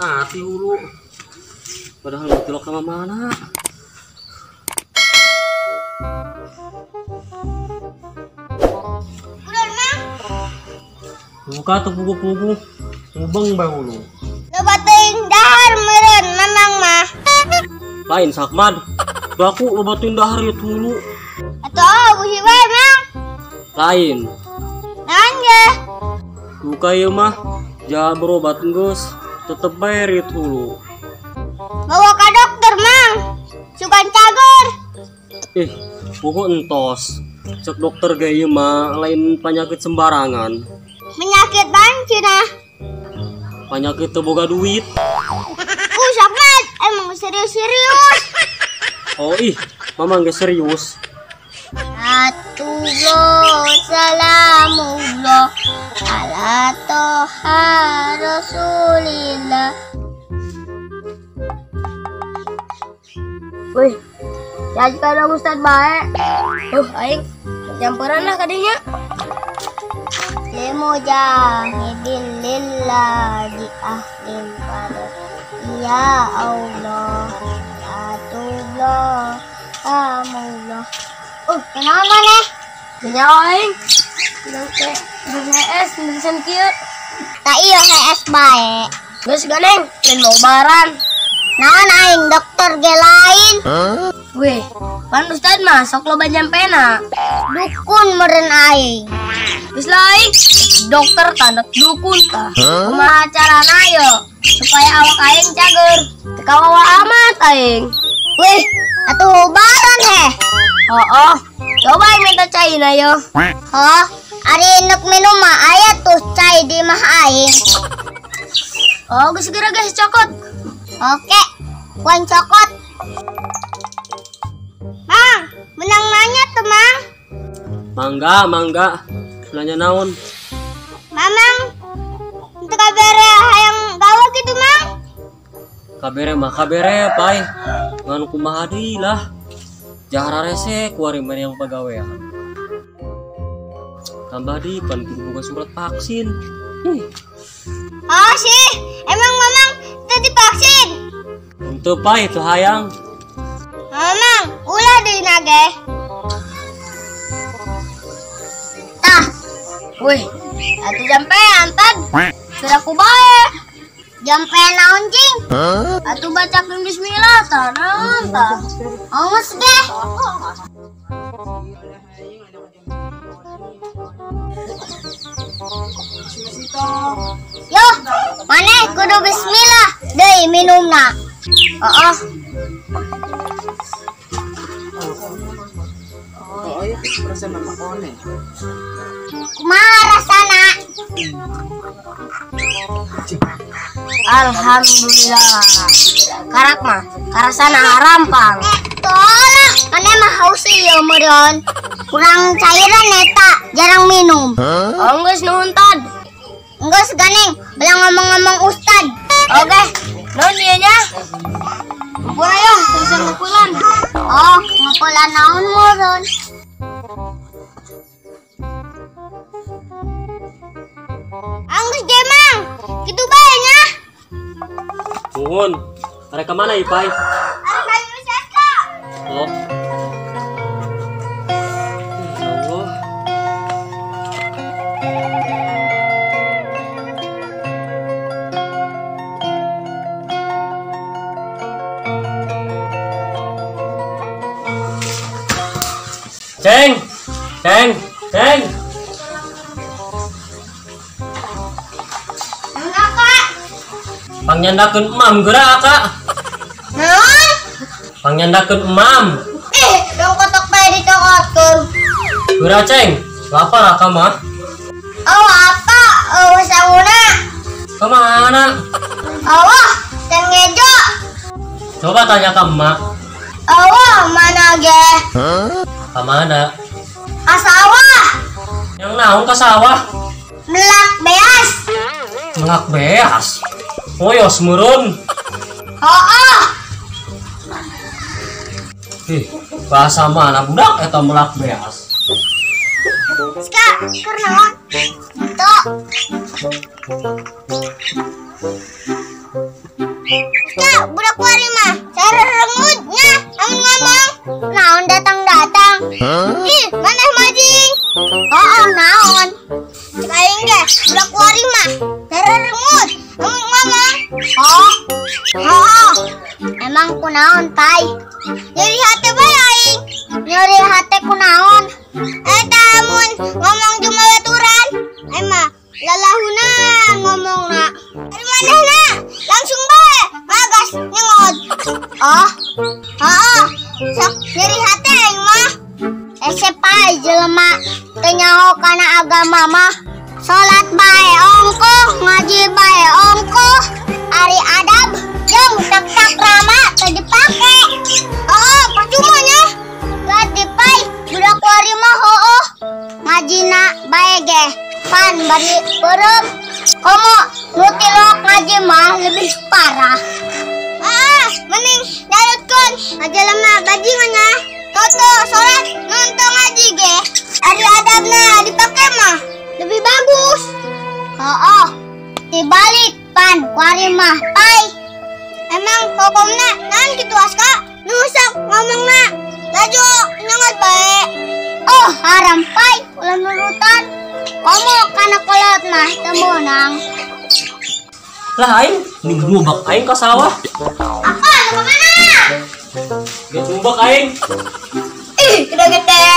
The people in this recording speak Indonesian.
Hati hulu padahal ngejelok sama mana. Buka tuh pugu-pugu ngubeng bae hulu. Loba teuing dahar meureun mamang mah. Lain sakmad. Aku loba teuing dahar ieu hulu. Atuh busi bae mang. Lain. Naon ge? Buka ieu mah ja berobat geus. Tetep bayar itu dulu. Bawa ke dokter mang. Sugan cager. Pokok entos. Cek dokter gaya mah lain penyakit sembarangan. Penyakit cenah? Penyakit teu boga duit. Sakmat, emang serius-serius. Oh mamang gak serius. Atullah salamullah ala toha rasulillah. Wih, jadi pada Ustad bae. Aing campuran lah kadinya. Limujahidin lillah di ahlil pada. Ya Allah, atullah amullah. Kenapa maneh? Punya aing. Bilang teh BBS nulisan kieu. Tah iya HS bae. Geus ganeng, lain mau baran. Naon aing dokter ge lain. Weh, pan Ustad mah sok loba nyampena. Dukun meureun aing. Geus lain dokter tandek dukun tah. Kumaha carana yo supaya awak aing cager. Teu kawawa amat aing. Weh, atuh baran heh. Coba minta cai na yo. Ari neuk minum mah aya tuh cai di mah aing. Geus segera guys cokot. Oke, kuan cokot. Mang, menang nanya tuh mang. Mangga. Nanya naon? Mamang, untuk kabere hayang gawe gitu mang. Kabere pai. Ngan kumaha deui lah. Jahara rese kuari mana yang pagawean. Tambah di pan kudu boga surat vaksin. Sih, emang mamang teu divaksin? Henteu pai teu hayang. Mamang, ulah deui nage. Tah. Wih, atuh jampean tad. Sudah ku bae. Jampean naon cing? Atuh bacakeun bismillah tah naon tah. Awas ge. Yo, maneh kudu bismillah deui minumna. Kumaha rasana? Alhamdulillah. Karak mah karasana harampang. Tolak, maneh mah haus ieu meureun. Kurang cairan eta, jarang minum. Geus nuhun tad. Geus ganeng, belang ngomong-ngomong Ustad. Oke, nuhun ieu nya. Ngumpul ayo, bisa ngumpulan. Ngumpulan naon meureun? Ngun, mereka mana Ipai? Ada kayu siapa? Oh. Ya Allah. Ceng, Ceng, Ceng. Enggak, Kak. Pangyandakeun emam geura Kak. Naon? Pangyandakeun emam. Dong kotok bae dicokotkeun. Geura Ceng, lapar Kak mah. Oh, apa? Oh, sanguna. Kemana? Allah, dan ngejo. Coba tanya ke emak. Allah, mana ge? Kemana? Kasawah. Yang naon ke sawah? Melak beas. Melak beas. Oyos murun. Oh. Ih, bahasa mana budak eta melak beas? Ska, keur naon? Tuh. Ska, budak wari mah. Cara rengutnya, amun ngomong. Naon datang-datang. Ih, maneh majing. Oh, naon. Kain ge, budak wari mah. Cara rengut, amun ngomong. Oh. Emang kunaon, Pai? Nyeri hati bae aing. Nyeri hati kunaon? Eta amun ngomong cuma baturan. Emang lalahuna ngomongna. Dari manehna? Langsung bae magas nyengot. Oh. Sok nyeri hati aing mah. Pai jelema teu nyaho kana agama mah. Salat bae ongkoh, ngaji bae ongkoh. Ari adab jeung tak rama teu dipake. Oh, percuma nya. Ganti Pai, budak wari mah heueuh. Ngajina bae ge. Pan bari peureum. Komo nu tilok ngaji mah lebih parah. Mending nyalutkeun ajalema bajinganna. Toto salat nonton ngaji ge. Ari adabna dipake mah lebih bagus. Heueuh. Dibalik pan wari mah Pai. Emang hukumna naon kitu Aska? Nu sok ngomongna. Laju nyengot bae. Oh, haram Pai, ulah nurutan. Komo kana kolot mah teu meunang. Lah aing ning ngubak aing ka sawah. Apa? Kemana? Ge ngubak aing. Ih, gede-gede.